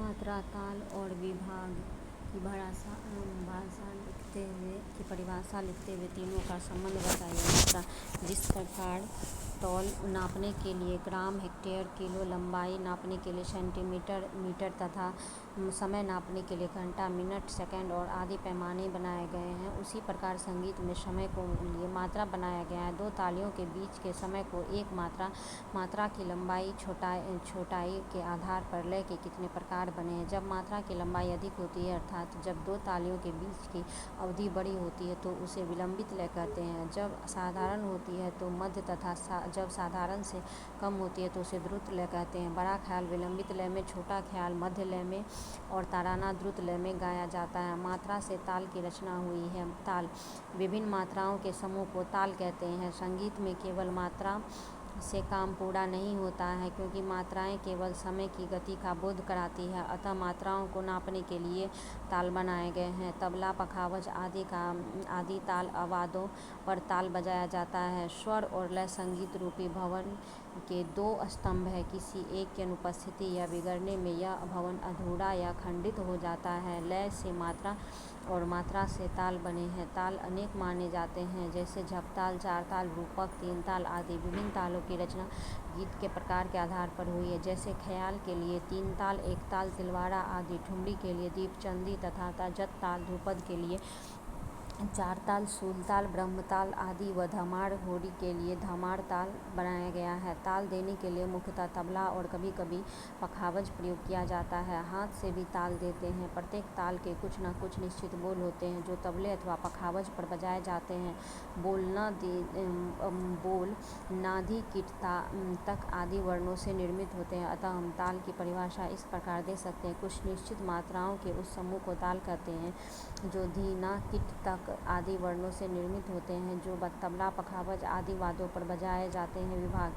मात्रा, ताल और विभाग की परिभाषा लिखते हुए तीनों का संबंध बताइए। मात्रा, जिस प्रकार तौल नापने के लिए ग्राम, हेक्टेयर, किलो, लंबाई नापने के लिए सेंटीमीटर, मीटर तथा समय नापने के लिए घंटा, मिनट, सेकंड और आदि पैमाने बनाए गए हैं, उसी प्रकार संगीत में समय को लिए मात्रा बनाया गया है। दो तालियों के बीच के समय को एक मात्रा की लंबाई, छोटाई के आधार पर लय के कितने प्रकार बने हैं। जब मात्रा की लंबाई अधिक होती है, अर्थात जब दो तालियों के बीच की अवधि बड़ी होती है, तो उसे विलंबित लय कहते हैं। जब साधारण होती है तो मध्य तथा जब साधारण से कम होती है तो उसे द्रुत लय कहते हैं। बड़ा ख्याल विलंबित लय में, छोटा ख्याल मध्य लय में और ताराना द्रुत लय में गाया जाता है। मात्रा से ताल की रचना हुई है। ताल, विभिन्न मात्राओं के समूह को ताल कहते हैं। संगीत में केवल मात्रा से काम पूरा नहीं होता है, क्योंकि मात्राएं केवल समय की गति का बोध कराती है, अतः मात्राओं को नापने के लिए ताल बनाए गए हैं। तबला, पखावज आदि ताल आवाज़ों पर ताल बजाया जाता है। स्वर और लय संगीत रूपी भवन के दो स्तंभ है। किसी एक की अनुपस्थिति या बिगड़ने में यह भवन अधूरा या खंडित हो जाता है। लय से मात्रा और मात्रा से ताल बने हैं। ताल अनेक माने जाते हैं, जैसे झपताल, चार ताल, रूपक, तीन ताल आदि। विभिन्न तालों की रचना गीत के प्रकार के आधार पर हुई है, जैसे ख्याल के लिए तीन ताल, एक ताल, तिलवाड़ा आदि। ठुमरी के लिए दीपचंदी तथा जत ताल, ध्रुपद के लिए चार ताल, सूलताल, ब्रह्मताल आदि व धमार होरी के लिए धमार ताल बनाया गया है। ताल देने के लिए मुख्यतः तबला और कभी कभी पखावज प्रयोग किया जाता है। हाथ से भी ताल देते हैं। प्रत्येक ताल के कुछ न कुछ निश्चित बोल होते हैं, जो तबले अथवा पखावज पर बजाए जाते हैं। बोल, नाधि, किट तक आदि वर्णों से निर्मित होते हैं, अतः हम ताल की परिभाषा इस प्रकार दे सकते हैं। कुछ निश्चित मात्राओं के उस समूह को ताल कहते हैं जो धी, ना, किट तक आदि वर्णों से निर्मित होते हैं, जो तबला, पखावज आदि वाद्यों पर बजाए जाते हैं। विभाग,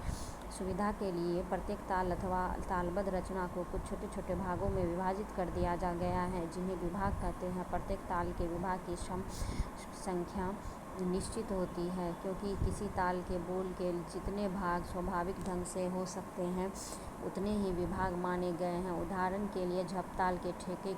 सुविधा के लिए प्रत्येक ताल अथवा तालबद्ध रचना को कुछ छोटे छोटे भागों में विभाजित कर दिया गया है, जिन्हें विभाग कहते हैं। प्रत्येक ताल के विभाग की संख्या निश्चित होती है, क्योंकि किसी ताल के बोल के जितने भाग स्वाभाविक ढंग से हो सकते हैं, उतने ही विभाग माने गए हैं। उदाहरण के लिए झपताल के ठेके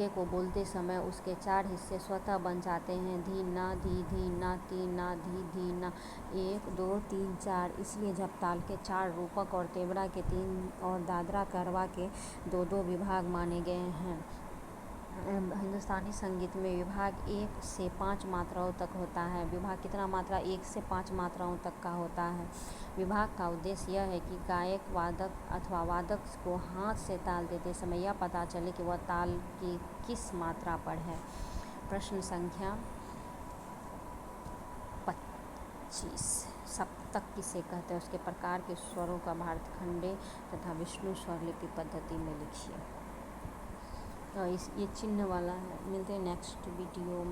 को बोलते समय उसके चार हिस्से स्वतः बन जाते हैं। धी ना, धी, धी ना, ती ना, धी, धी ना, 1, 2, 3, 4। इसलिए झपताल के 4, रूपक और तेवड़ा के 3 और दादरा करवा के 2 विभाग माने गए हैं। हिंदुस्तानी संगीत में विभाग 1 से 5 मात्राओं तक होता है। विभाग कितना मात्रा? 1 से 5 मात्राओं तक का होता है। विभाग का उद्देश्य यह है कि गायक, वादक अथवा वादक को हाथ से ताल देते समय यह पता चले कि वह ताल की किस मात्रा पर है। प्रश्न संख्या 25। सप्तक किसे कहते हैं? उसके प्रकार के स्वरों का भातखंडे तथा विष्णु स्वर लिपि पद्धति में लिखिए। तो ये चिन्ह वाला है। मिलते हैं नेक्स्ट वीडियो में।